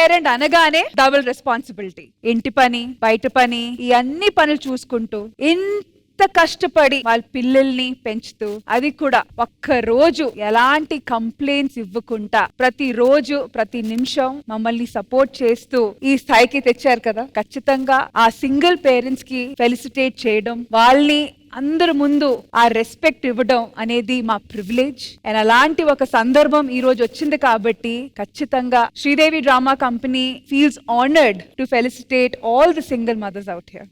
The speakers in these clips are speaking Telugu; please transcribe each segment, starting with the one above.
పేరెంట్ అనగానే డబుల్ రెస్పాన్సిబిలిటీ. ఇంటి పని, బయట పని, ఈ అన్ని పనులు చూసుకుంటూ ఇంత కష్టపడి వాళ్ళ పిల్లల్ని పెంచుతూ, అది కూడా ఒక్క రోజు ఎలాంటి కంప్లైంట్స్ ఇవ్వకుండా ప్రతి రోజు ప్రతి నిమిషం మమ్మల్ని సపోర్ట్ చేస్తూ ఈ స్థాయికి తెచ్చారు కదా. ఖచ్చితంగా ఆ సింగిల్ పేరెంట్స్ కి ఫెలిసిటేట్ చేయడం, వాళ్ళని అందరి ముందు ఆ రెస్పెక్ట్ ఇవ్వడం అనేది మా ప్రివిలేజ్. అండ్ అలాంటి ఒక సందర్భం ఈ రోజు వచ్చింది కాబట్టి ఖచ్చితంగా Sridevi drama company feels honoured to felicitate all the single mothers out here.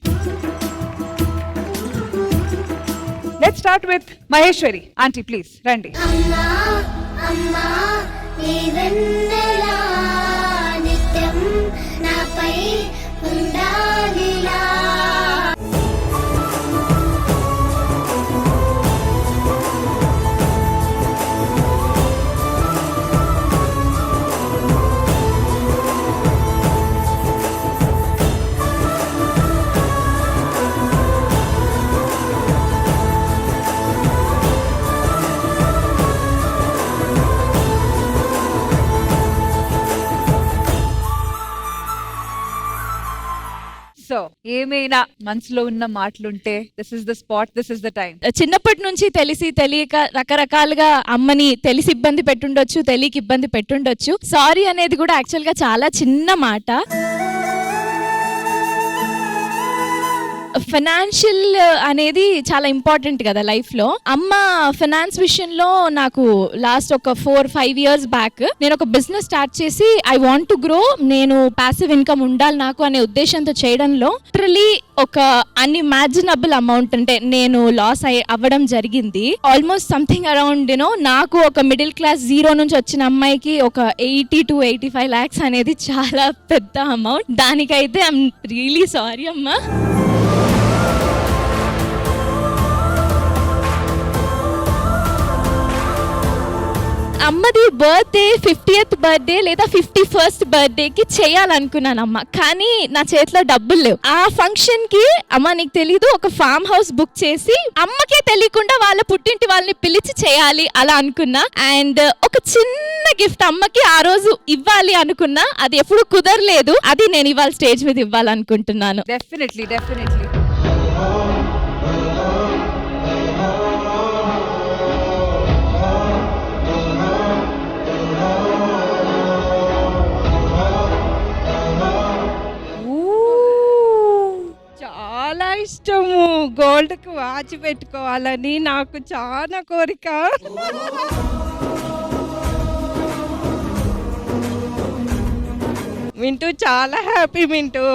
Let's start with Maheshwari. Auntie, please, Randi. Amma, Amma, nirannala nityam napai undalila. So ఏమైనా మనసులో ఉన్న మాటలుంటే this is the spot, this is the time. చిన్నప్పటి నుంచి తెలిసి తెలియక రకరకాలుగా అమ్మని తెలిసి ఇబ్బంది పెట్టుండొచ్చు, తెలియక ఇబ్బంది పెట్టుండొచ్చు. సారీ అనేది కూడా యాక్చువల్ గా చాలా చిన్న మాట. ఫైనాన్షియల్ అనేది చాలా ఇంపార్టెంట్ కదా లైఫ్ లో. అమ్మ ఫైనాన్స్ విషయంలో నాకు లాస్ట్ ఒక 4-5 years బ్యాక్ నేను ఒక బిజినెస్ స్టార్ట్ చేసి ఐ వాంట్ టు గ్రో, నేను ప్యాసివ్ ఇన్కమ్ ఉండాలి నాకు అనే ఉద్దేశంతో చేయడంలో లిటరలీ ఒక అన్ఇమాజినబుల్ అమౌంట్ అంటే నేను లాస్ అవ్వడం జరిగింది. ఆల్మోస్ట్ సంథింగ్ అరౌండ్ నాకు ఒక మిడిల్ క్లాస్ జీరో నుంచి వచ్చిన అమ్మాయికి ఒక 80 to 85 lakhs అనేది చాలా పెద్ద అమౌంట్. దానికైతే ఐఎమ్ రియలీ సారీ అమ్మా. అమ్మది బర్త్డే 50th బర్త్డే లేదా 51st బర్త్డేకి చేయాలనుకున్నానమ్మ, కానీ నా చేతిలో డబ్బులు లేవు. ఆ ఫంక్షన్ కి అమ్మ నీకు తెలీదు ఒక ఫామ్ హౌస్ బుక్ చేసి అమ్మకే తెలియకుండా వాళ్ళ పుట్టింటి వాళ్ళని పిలిచి చేయాలి అలా అనుకున్నా. అండ్ ఒక చిన్న గిఫ్ట్ అమ్మకి ఆ రోజు ఇవ్వాలి అనుకున్నా, అది ఎప్పుడు కుదరలేదు. అది నేను ఇవాళ స్టేజ్ మీద ఇవ్వాలనుకుంటున్నాను. Definitely definitely. చాలా ఇష్టము గోల్డ్ కు వాచ్ పెట్టుకోవాలని నాకు చాలా కోరిక. మింటూ చాలా హ్యాపీ మింటూ.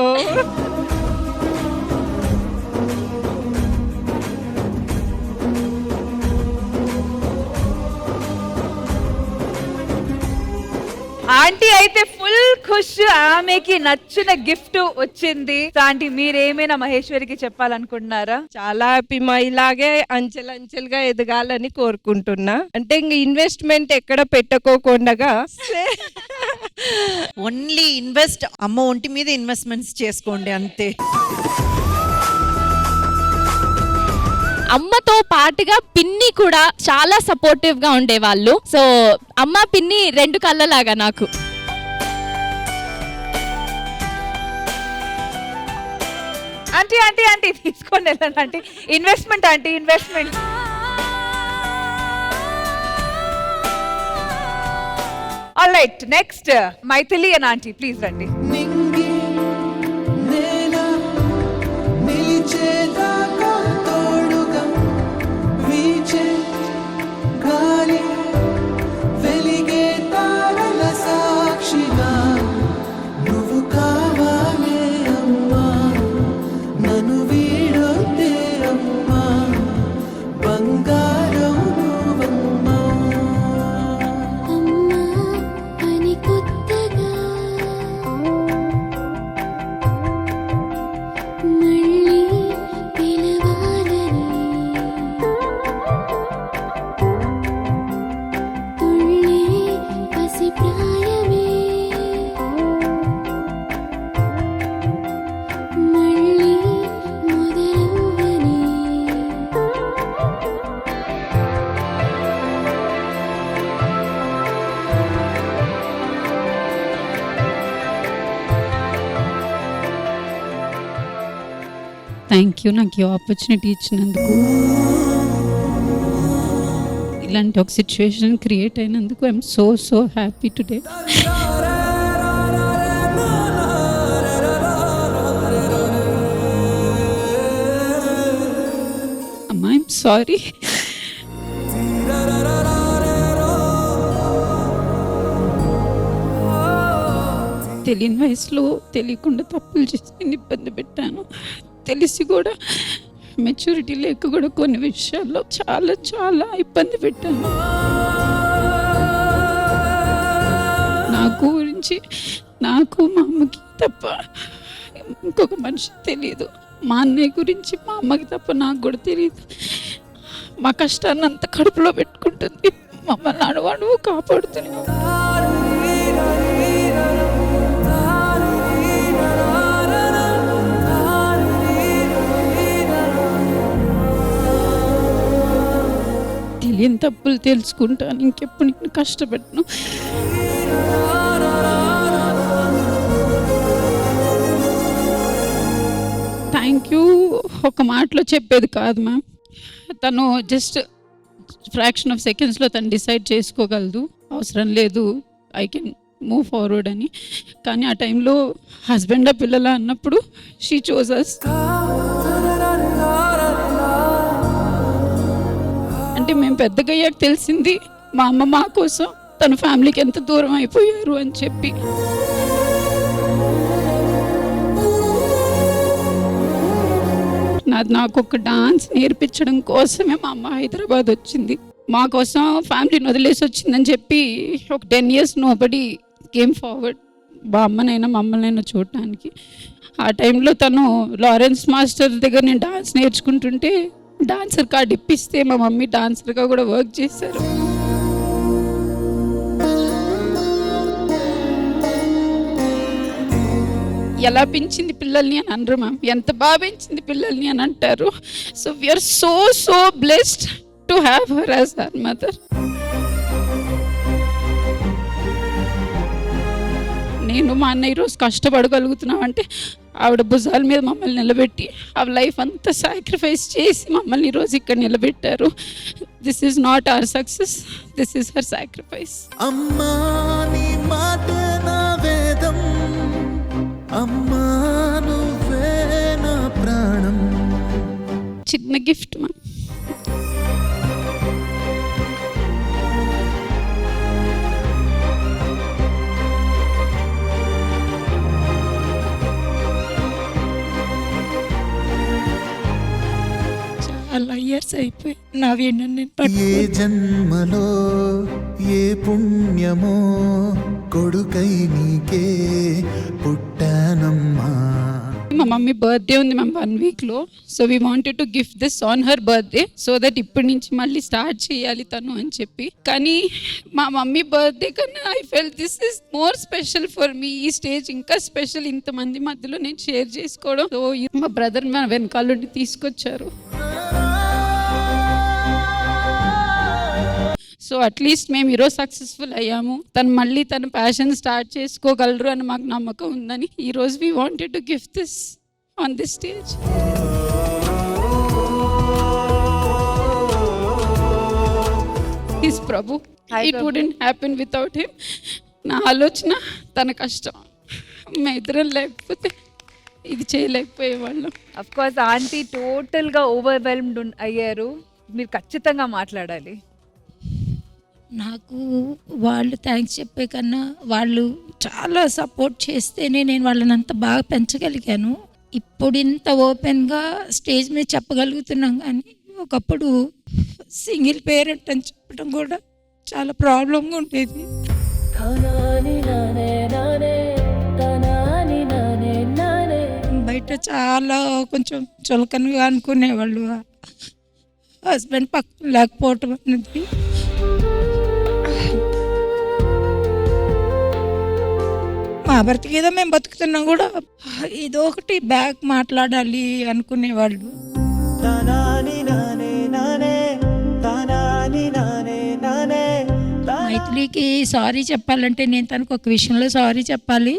ఆంటీ అయితే ఫుల్ ఖుష్, ఆమెకి నచ్చిన గిఫ్ట్ వచ్చింది. ఆంటీ మీరేమైనా మహేశ్వరికి చెప్పాలనుకుంటున్నారా? చాలా హ్యాపీ మా ఇలాగే అంచెలంచెలుగా ఎదగాలని కోరుకుంటున్నా. అంటే ఇంక ఇన్వెస్ట్మెంట్ ఎక్కడ పెట్టుకోకుండా ఓన్లీ ఇన్వెస్ట్ అమ్మ ఒంటి మీద ఇన్వెస్ట్మెంట్స్ చేసుకోండి అంతే. అమ్మతో పాటుగా పిన్ని కూడా చాలా సపోర్టివ్ గా ఉండేవాళ్ళు. సో అమ్మ పిన్ని 2 కళ్ళలాగా నాకు. ఆంటీ ఆంటీ ఆంటీ తీసుకొని వెళ్ళండి aunty. Investment aunty, investment. All right, next Maithili and aunty please రండి. Amma ani kottaga యూ నాకు ఈ ఆపర్చునిటీ ఇచ్చినందుకు, ఇలాంటి ఒక సిచ్యువేషన్ క్రియేట్ అయినందుకు ఐఎమ్ సో హ్యాపీ టుడే. అమ్మా ఐఎమ్ సారీ. తెలియని వయసులో తెలియకుండా తప్పులు చేసి నేను ఇబ్బంది పెట్టాను. తెలిసి కూడా మెచ్యూరిటీ లేక కూడా కొన్ని విషయాల్లో చాలా ఇబ్బంది పెట్టాను. నా గురించి నాకు మా అమ్మకి తప్ప ఇంకొక మనిషి తెలియదు. మా అన్నయ్య గురించి మా అమ్మకి తప్ప నాకు కూడా తెలియదు. మా కష్టాన్ని అంత కడుపులో పెట్టుకుంటుంది, మమ్మల్ని అణువణువు కాపాడుతుంది. తెలియని తప్పులు తెలుసుకుంటాను, ఇంకెప్పుడు నేను కష్టపెట్టను. థ్యాంక్ యూ ఒక మాటలో చెప్పేది కాదు మ్యామ్. తను జస్ట్ ఫ్రాక్షన్ ఆఫ్ సెకండ్స్లో తను డిసైడ్ చేసుకోగలదు, అవసరం లేదు ఐ కెన్ మూవ్ ఫార్వర్డ్ అని. కానీ ఆ టైంలో హస్బెండా పిల్లలా అన్నప్పుడు షీ చోజ్ అస్. అంటే మేము పెద్దగా అయ్యాక తెలిసింది మా అమ్మ మా కోసం తన ఫ్యామిలీకి ఎంత దూరం అయిపోయారు అని చెప్పి. నాకు ఒక డాన్స్ నేర్పించడం కోసమే మా అమ్మ హైదరాబాద్ వచ్చింది. మా కోసం ఫ్యామిలీని వదిలేసి వచ్చిందని చెప్పి ఒక 10 years నోబడి కేమ్ ఫార్వర్డ్ మా అమ్మనైనా మమ్మల్నైనా చూడటానికి. ఆ టైంలో తను లారెన్స్ మాస్టర్ దగ్గర నేను డాన్స్ నేర్చుకుంటుంటే డాన్సర్ కార్డు ఇప్పిస్తే మా మమ్మీ డాన్సర్గా కూడా వర్క్ చేశారు. ఎలా పెంచింది పిల్లల్ని అని అనరు మ్యామ్, ఎంత బాగా పెంచింది పిల్లల్ని అని అంటారు. So we are so blessed to have her as our mother. నేను మా అన్న ఈరోజు కష్టపడగలుగుతున్నాం అంటే ఆవిడ భుజాల మీద మమ్మల్ని నిలబెట్టి ఆవిడ లైఫ్ అంతా సాక్రిఫైస్ చేసి మమ్మల్ని ఈరోజు ఇక్కడ నిలబెట్టారు. This is not our success, this is her sacrifice. అమ్మా నీ మాట నా వేదం, అమ్మా నువ్వే నా ప్రాణం. చిన్న గిఫ్ట్ మా. చాలా ఇయర్స్ అయిపోయి నావేంటంటే ఏ జన్మలో ఏ పుణ్యమో కొడుకై నీకే పుట్టానమ్మా. మా మమ్మీ బర్త్డే ఉంది మ్యామ్ 1 weekలో. So we wanted to gift this on her birthday so that ఇప్పటి నుంచి మళ్ళీ స్టార్ట్ చేయాలి తను అని చెప్పి. కానీ మా మమ్మీ బర్త్డే కన్నా I felt this is more special for me. ఈ స్టేజ్ ఇంకా స్పెషల్, ఇంతమంది మధ్యలో నేను షేర్ చేసుకోవడం. సో మా బ్రదర్ మా వెనకాలండి తీసుకొచ్చారు. సో అట్లీస్ట్ మేము ఈరోజు సక్సెస్ఫుల్ అయ్యాము. తను మళ్ళీ తన ప్యాషన్ స్టార్ట్ చేసుకోగలరు అని మాకు నమ్మకం ఉందని ఈరోజు we wanted to gift this on this stage. His Prabhu, it wouldn't happen without him. నా ఆలోచన, తన కష్టం, మా ఇద్దరం లేకపోతే ఇది చేయలేకపోయేవాళ్ళం. అఫ్ కోర్స్ ఆంటీ టోటల్గా ఓవర్వెల్మ్డ్ అయ్యారు. మీరు ఖచ్చితంగా మాట్లాడాలి. నాకు వాళ్ళు థ్యాంక్స్ చెప్పే కన్నా వాళ్ళు చాలా సపోర్ట్ చేస్తేనే నేను వాళ్ళని అంత బాగా పెంచగలిగాను. ఇప్పుడు ఇంత ఓపెన్గా స్టేజ్ మీద చెప్పగలుగుతున్నాం. కానీ ఒకప్పుడు సింగిల్ పేరెంట్ అని చెప్పడం కూడా చాలా ప్రాబ్లంగా ఉండేది. బయట చాలా కొంచెం చులకనగా అనుకునేవాళ్ళు, హస్బెండ్ పక్కన లేకపోవటం అనేది. మా భర్తకి ఏదో మేము బతుకుతున్నాం కూడా ఏదో ఒకటి బ్యాక్ మాట్లాడాలి అనుకునేవాళ్ళు. మైథిలికి సారీ చెప్పాలంటే నేను తనకు ఒక విషయంలో సారీ చెప్పాలి.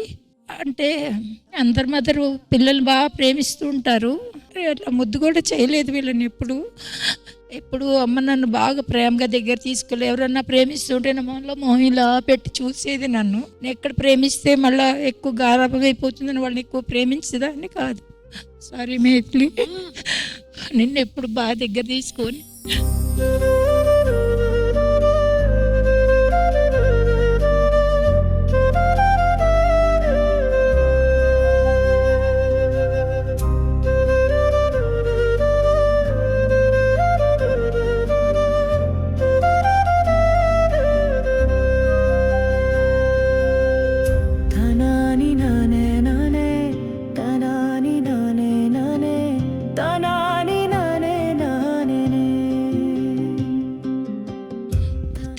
అంటే అందరి మదరు పిల్లలు బాగా ప్రేమిస్తూ ఉంటారు. అట్లా ముద్దు కూడా చేయలేదు వీళ్ళని ఎప్పుడు అమ్మ నన్ను బాగా ప్రేమగా దగ్గర తీసుకెళ్ళి ఎవరన్నా ప్రేమిస్తుంటే నా మనలో మోహిలా పెట్టి చూసేది నన్ను. నేను ఎక్కడ ప్రేమిస్తే మళ్ళీ ఎక్కువ గారాబం అయిపోతుందని వాళ్ళని ఎక్కువ ప్రేమించేదాన్ని కాదు. సారీ మేట్లీ, నిన్ను ఎప్పుడు బాగా దగ్గర తీసుకొని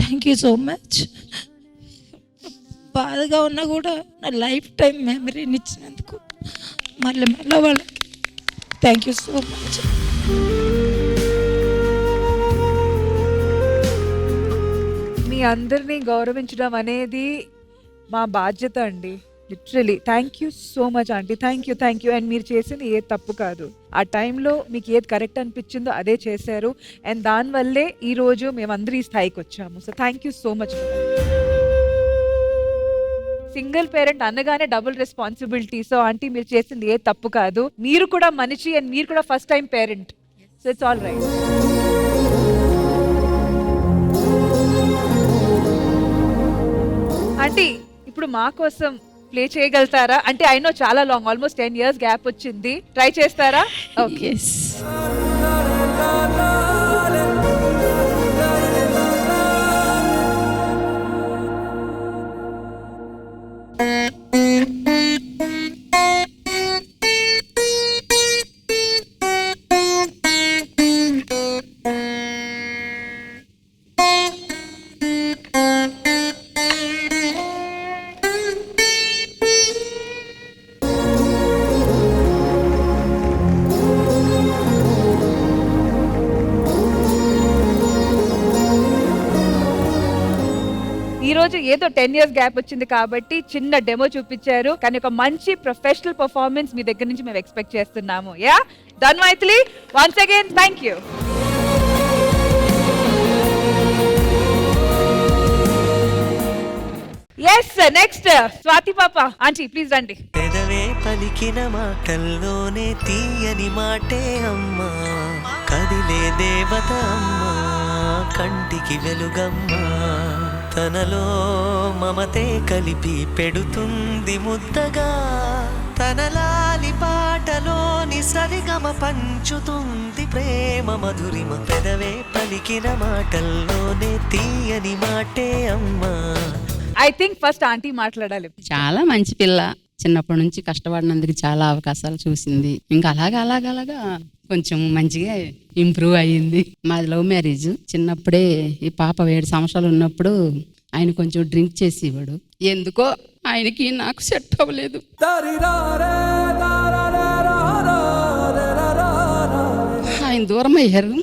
థ్యాంక్ యూ సో మచ్. బాధగా ఉన్నా కూడా నా లైఫ్ టైం మెమరీని ఇచ్చినందుకు మళ్ళీ వాళ్ళకి థ్యాంక్ యూ సో మచ్. మీ అందరినీ గౌరవించడం అనేది మా బాధ్యత అండి. Literally thank you so much aunty, thank you. And మీరు చేసింది ఏ తప్పు కాదు. ఆ టైంలో మీకు ఏది కరెక్ట్ అనిపించిందో అదే చేశారు. అండ్ దానివల్లే ఈరోజు మేమందరూ ఈ స్థాయికి వచ్చాము. So thank you so much. Single parent అనగానే డబుల్ రెస్పాన్సిబిలిటీ. సో ఆంటీ మీరు చేసింది ఏ తప్పు కాదు. మీరు కూడా మనిషి అండ్ మీరు కూడా first time parent. So it's all right. Aunty ఇప్పుడు మా కోసం ప్లే చేయగలుగుతారా? అంటే ఐ నో చాలా లాంగ్, ఆల్మోస్ట్ 10 years గ్యాప్ వచ్చింది. ట్రై చేస్తారా? ఓకే. ఈ రోజు ఏదో 10 years గ్యాప్ వచ్చింది కాబట్టి చిన్న డెమో చూపించారు, కానీ ఒక మంచి ప్రొఫెషనల్ పర్ఫార్మెన్స్ మీ దగ్గర నుంచి మేము ఎక్స్పెక్ట్ చేస్తున్నాము. Yeah done Maithili, once again thank you. Yes next Swathi పాప. ఆంటీ ప్లీజ్ రండి. పెదవే పలికిన మాటల్లోనే తీయని మాటే అమ్మా, కదిలే దేవత అమ్మా, కంటికి వెలుగమ్మా, తనలో మమతే కలిపి పెడుతుంది ముద్దగా, తనలాలి పాటలోని సరిగమ పంచుతుంది ప్రేమ మధురిమ. పెదవే పలికిన మాటల్లోనే తీయని మాటే అమ్మా. ఐ థింక్ ఫస్ట్ ఆంటీ మాట్లాడాలి. చాలా మంచి పిల్ల, చిన్నప్పటి నుంచి కష్టపడినందుకు చాలా అవకాశాలు చూసింది. ఇంకా అలాగా కొంచెం మంచిగా ఇంప్రూవ్ అయ్యింది. మాది లవ్ మ్యారేజ్. చిన్నప్పుడే ఈ పాప 7 సంవత్సరాలు ఉన్నప్పుడు ఆయన కొంచెం డ్రింక్ చేసి ఇవ్వడు. ఎందుకో ఆయనకి నాకు సెట్ అవ్వలేదు. ఆయన దూరం అయ్యారు.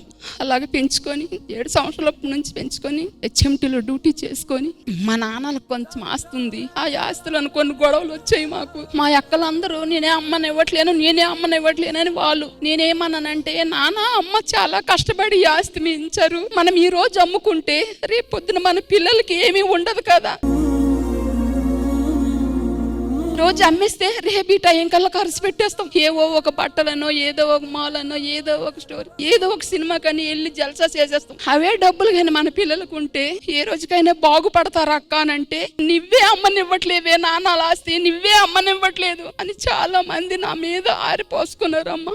అలాగే పెంచుకొని 7 సంవత్సరాలప్పటి నుంచి పెంచుకొని HMTలో డ్యూటీ చేసుకొని మా నాన్నలకు కొంచెం ఆస్తుంది. ఆ ఆస్తులను కొన్ని గొడవలు వచ్చాయి మాకు. మా అక్కలందరూ నేనే అమ్మనివ్వట్లేనని వాళ్ళు. నేనేమన్నానంటే, నాన్న అమ్మ చాలా కష్టపడి ఈ ఆస్తి మించారు, మనం ఈ రోజు అమ్ముకుంటే రేపు పొద్దున మన పిల్లలకి ఏమీ ఉండదు కదా, రోజు అమ్మేస్తే రేపు ఈ టైం కల్లా ఖర్చు పెట్టేస్తాం. ఏవో ఒక బట్టలనో, ఏదో ఒక మాలనో, ఏదో ఒక స్టోరీ, ఏదో ఒక సినిమా కానీ వెళ్ళి జల్సా చేసేస్తాం. అవే డబ్బులు కానీ మన పిల్లలకు ఉంటే ఏ రోజుకైనా బాగుపడతారు అక్క అనంటే, నువ్వే అమ్మనివ్వట్లేవే నాన్న ఆస్తి, నువ్వే అమ్మనివ్వట్లేదు అని చాలా మంది నా మీద ఆరిపోసుకున్నారు అమ్మ.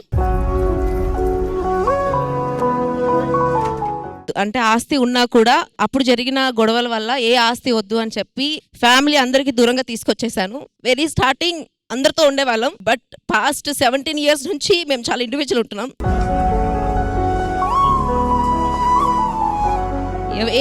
అంటే ఆస్తి ఉన్నా కూడా అప్పుడు జరిగిన గొడవల వల్ల ఏ ఆస్తి వద్దు అని చెప్పి ఫ్యామిలీ అందరికి దూరంగా తీసుకొచ్చేసాను. వెరీ స్టార్టింగ్ అందరితో ఉండేవాళ్ళం, బట్ పాస్ట్ 17 years నుంచి మేము చాలా ఇండివిజువల్ ఉంటున్నాం.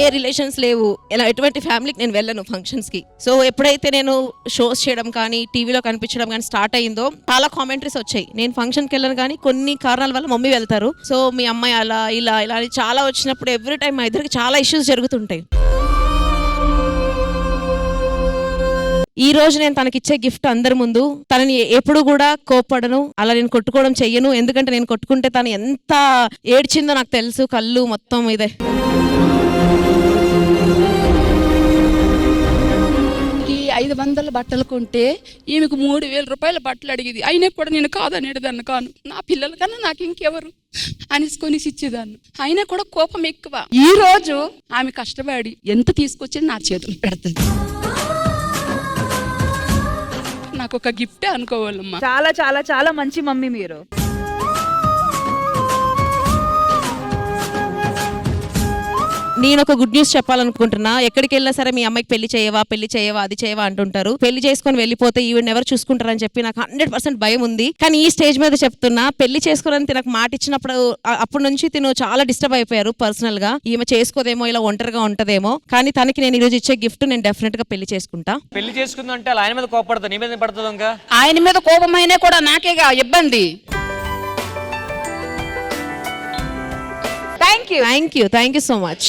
ఏ రిలేషన్స్ లేవు, ఇలా ఎటువంటి ఫ్యామిలీకి నేను వెళ్ళను ఫంక్షన్స్కి. సో ఎప్పుడైతే నేను షోస్ చేయడం కానీ టీవీలో కనిపించడం కానీ స్టార్ట్ అయ్యిందో చాలా కామెంటరీస్ వచ్చాయి. నేను ఫంక్షన్కి వెళ్ళను కానీ కొన్ని కారణాల వల్ల మమ్మీ వెళ్తారు, సో మీ అమ్మాయి అలా ఇలా అని చాలా వచ్చినప్పుడు ఎవ్రీ టైం మా ఇద్దరికి చాలా ఇష్యూస్ జరుగుతుంటాయి. ఈ రోజు నేను తనకిచ్చే గిఫ్ట్ అందరి ముందు. తనని ఎప్పుడు కూడా కోప్పడను, అలా నేను కొట్టుకోవడం చెయ్యను. ఎందుకంటే నేను కొట్టుకుంటే తను ఎంత ఏడ్చిందో నాకు తెలుసు, కళ్ళు మొత్తం ఇదే. 500 బట్టలు కొంటే ఈమెకు 3000 రూపాయల బట్టలు అడిగేది. అయినా కూడా నేను కాదనేదాన్ని కాను. నా పిల్లల కన్నా నాకు ఇంకెవరు అనేసుకొని ఇచ్చేదాన్ని. అయినా కూడా కోపం ఎక్కువ. ఈ రోజు ఆమె కష్టపడి ఎంత తీసుకొచ్చి నా చేతులు పెడుతుంది. నాకు ఒక గిఫ్టే అనుకోవాలమ్మా. చాలా చాలా చాలా మంచి మమ్మీ మీరు. నేను ఒక గుడ్ న్యూస్ చెప్పాలనుకుంటున్నా. ఎక్కడికి వెళ్ళినా సరే మీ అమ్మాయికి పెళ్లి చేయవా అది చేయవా అంటుంటారు. పెళ్లి చేసుకొని వెళ్ళిపోతే ఈవిడ ఎవరు చూసుకుంటారని చెప్పి నాకు 100% భయం ఉంది. కానీ ఈ స్టేజ్ మీద చెప్తున్నా, పెళ్లి చేసుకోవాలని తినకు మాట ఇచ్చినప్పుడు అప్పటి నుంచి తిను చాలా డిస్టర్బ్ అయిపోయారు పర్సనల్ గా. ఈమె చేసుకోదేమో, ఇలా ఒంటరిగా ఉంటదేమో. కానీ తనకి నేను ఈ రోజు ఇచ్చే గిఫ్ట్, నేను డెఫినెట్ గా పెళ్లి చేసుకుంటా. పెళ్లి చేసుకుందంటే ఆయన మీద కోపడతా, నీ మీద పడుతుంది. ఇంకా ఆయన మీద కోపమైనా కూడా నాకేగా ఇబ్బంది. Thank you so much.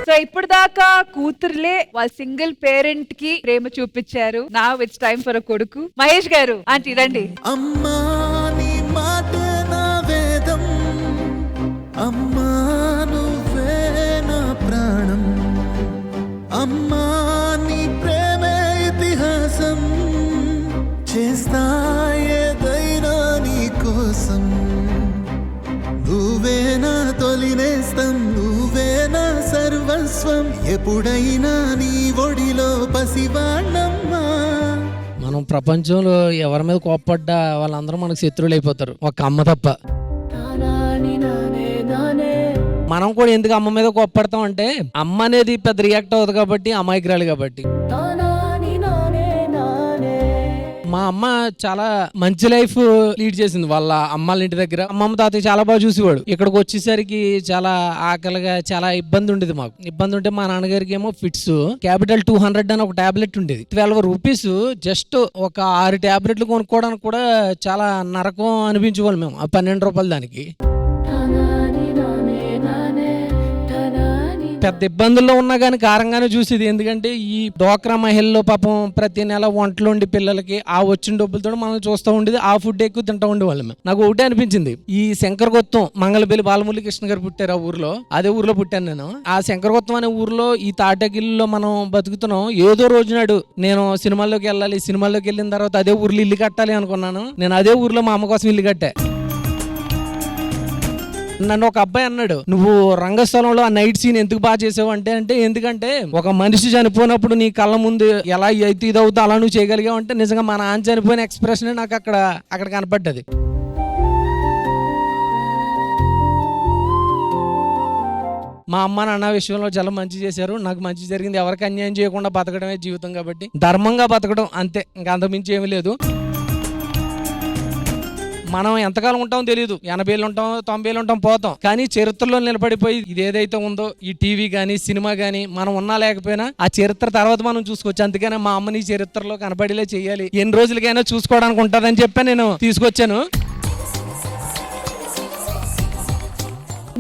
So ఇప్పుడు దాకా కూతురులే వాళ్ళ సింగిల్ పేరెంట్ కి ప్రేమ చూపించారు. Now it's time for a కొడుకు. మహేష్ గారు, ఆంటీ రండి. అమ్మా నీ మాట నా వేదం, అమ్మా నువ్వే నా ప్రాణం, అమ్మా నీ ప్రేమే ఇతిహాసం, చేస్తా ఏదైనా నీ కోసం, నువ్వే నా తొలినేస్తం, నువ్వే నా సర్వస్వం, ఎప్పుడైనా నీ ఒడిలో పసివాణమ్మా. మనం ప్రపంచంలో ఎవరి మీద కోప్పడ్డా వాళ్ళందరూ మనకు శత్రువులు అయిపోతారు, ఒక అమ్మ తప్ప. మనం కూడా ఎందుకు అమ్మ మీద కోప్పడతాం అంటే, అమ్మ అనేది పెద్ద రియాక్ట్ అవుతుంది కాబట్టి, అమాయకురాలు కాబట్టి. మా అమ్మ చాలా మంచి లైఫ్ లీడ్ చేసింది వాళ్ళ అమ్మాళ్ళ ఇంటి దగ్గర. అమ్మమ్మ తాతయ్య చాలా బాగా చూసేవాడు. ఇక్కడికి వచ్చేసరికి చాలా ఆకలిగా, చాలా ఇబ్బంది ఉండేది మాకు. ఇబ్బంది ఉంటే మా నాన్నగారికి ఏమో ఫిట్స్, క్యాపిటల్ 200 అని ఒక టాబ్లెట్ ఉండేది. 12 రూపీస్ జస్ట్ ఒక 6 టాబ్లెట్లు కొనుక్కోవడానికి కూడా చాలా నరకం అనిపించేవాళ్ళు మేము. 12 రూపాయలు దానికి. పెద్ద ఇబ్బందుల్లో ఉన్నా కానీ కారంగానే చూసేది. ఎందుకంటే ఈ డోక్రా మహిళల్లో పాపం ప్రతి నెల వంటలు ఉండి పిల్లలకి ఆ వచ్చిన డబ్బులతో మనం చూస్తూ ఉండేది. ఆ ఫుడ్ ఎక్కువ తింటూ ఉండేవాళ్ళం. నాకు ఒకటే అనిపించింది, ఈ శంకరగుత్తం మంగళపల్లి బాలమురళీ కృష్ణ గారు పుట్టారు ఆ ఊర్లో. అదే ఊర్లో పుట్టాను నేను. ఆ శంకరగుత్తం అనే ఊర్లో ఈ తాటగిల్లో మనం బతుకుతున్నాం. ఏదో రోజు నాడు నేను సినిమాల్లోకి వెళ్ళాలి, సినిమాల్లోకి వెళ్ళిన తర్వాత అదే ఊర్లో ఇల్లు కట్టాలి అనుకున్నాను. నేను అదే ఊర్లో మా అమ్మ కోసం ఇల్లు కట్టా. నన్ను ఒక అబ్బాయి అన్నాడు, నువ్వు రంగస్థలంలో ఆ నైట్ సీన్ ఎందుకు బాగా చేసావు అంటే ఎందుకంటే ఒక మనిషి చనిపోయినప్పుడు నీ కళ్ళ ముందు ఎలా అయితే ఇదవుతా అలా నువ్వు చేయగలిగావు అంటే, నిజంగా మా నాన్న చనిపోయిన ఎక్స్ప్రెషన్ నాకు అక్కడ కనపడ్డది. మా అమ్మ నాన్న విషయంలో చాలా మంచి చేశారు. నాకు మంచి జరిగింది. ఎవరికి అన్యాయం చేయకుండా బతకడమే జీవితం కాబట్టి ధర్మంగా బతకడం అంతే, ఇంకా అంతకుమించి ఏమీ లేదు. మనం ఎంతకాలం ఉంటామో తెలియదు. 80 ఏళ్ళు ఉంటాం, 90 ఏళ్ళు ఉంటాం, పోతాం. కానీ చరిత్రలో నిలబడిపోయి ఇది ఏదైతే ఉందో ఈ టీవీ కానీ సినిమా కానీ మనం ఉన్నా లేకపోయినా ఆ చరిత్ర తర్వాత మనం చూసుకోవచ్చు. అందుకనే మా అమ్మని చరిత్రలో కనపడేలా చేయాలి, ఎన్ని రోజులకైనా చూసుకోవడానికి ఉంటుందని చెప్పి నేను తీసుకొచ్చాను.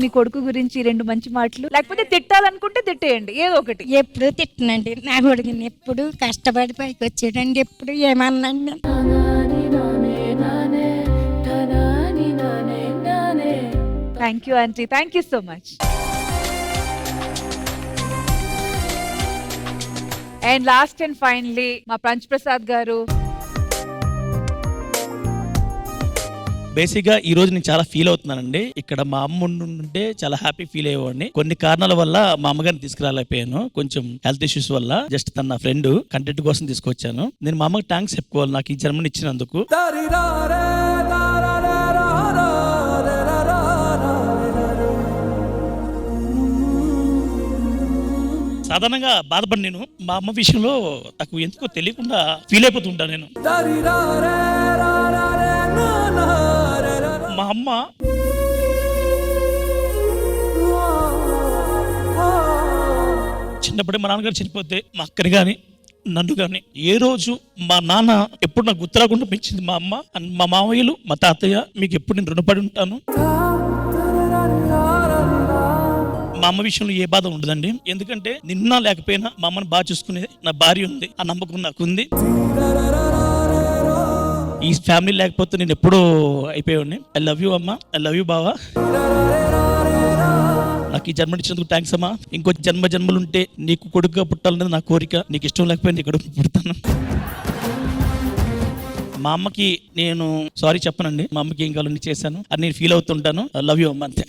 మీ కొడుకు గురించి 2 మంచి మాటలు, లేకపోతే తిట్టాలనుకుంటే తిట్టేయండి, ఏదో ఒకటి. ఎప్పుడు తిట్టనండి నా కొడుకుని. ఎప్పుడు కష్టపడి పైకి వచ్చాడండి. ఎప్పుడు ఏమన్నాండి. Thank you aunty, thank you so much. And last and finally మా పంచ్ ప్రసాద్ గారు. బేసిక్ గా ఈ రోజు నేను చాలా ఫీల్ అవుతున్నానండి. ఇక్కడ మా అమ్మ ఉంటే చాలా హ్యాపీ ఫీల్ అయ్యేవాడిని. కొన్ని కారణాల వల్ల మా అమ్మగారిని తీసుకురాలేకపోయాను, కొంచెం హెల్త్ ఇష్యూస్ వల్ల. జస్ట్ తన ఫ్రెండ్ కంటెంట్ కోసం తీసుకొచ్చాను. నేను మా అమ్మకి థ్యాంక్స్ చెప్పుకోవాలి నాకు ఈ జన్మని ఇచ్చినందుకు. సాధారణంగా బాధపడి నేను మా అమ్మ విషయంలో నాకు ఎందుకో తెలియకుండా ఫీల్ అయిపోతుంటా నేను. మా అమ్మ చిన్నప్పుడే మా నాన్నగారు చనిపోతే మా అక్కని కానీ నన్ను కానీ ఏ రోజు మా నాన్న ఎప్పుడు నాకు గుర్తురాకుండా పెంచింది మా అమ్మ. మా మామయ్యలు, మా తాతయ్య, మీకు ఎప్పుడు నేను రుణపడి ఉంటాను. మా అమ్మ విషయంలో ఏ బాధ ఉండదండి. ఎందుకంటే నిన్న లేకపోయినా మా అమ్మని బాగా చూసుకునేది నా భార్య ఉంది, ఆ నమ్మకం నాకు ఉంది. ఈ ఫ్యామిలీ లేకపోతే నేను ఎప్పుడూ అయిపోయాడిని. ఐ లవ్ యూ అమ్మా, ఐ లవ్ యూ బావా. నాకు ఈ జన్మనిచ్చినందుకు థ్యాంక్స్ అమ్మా. ఇంకో జన్మలుంటే నీకు కొడుకుగా పుట్టాలనేది నా కోరిక. నీకు ఇష్టం లేకపోయినా నీ కొడుకు పుడతాను. మా అమ్మకి నేను సారీ చెప్పనండి. మా అమ్మకి ఏం కావాలని చేశాను అని నేను ఫీల్ అవుతుంటాను. ఐ లవ్ యూ అమ్మ, అంతే.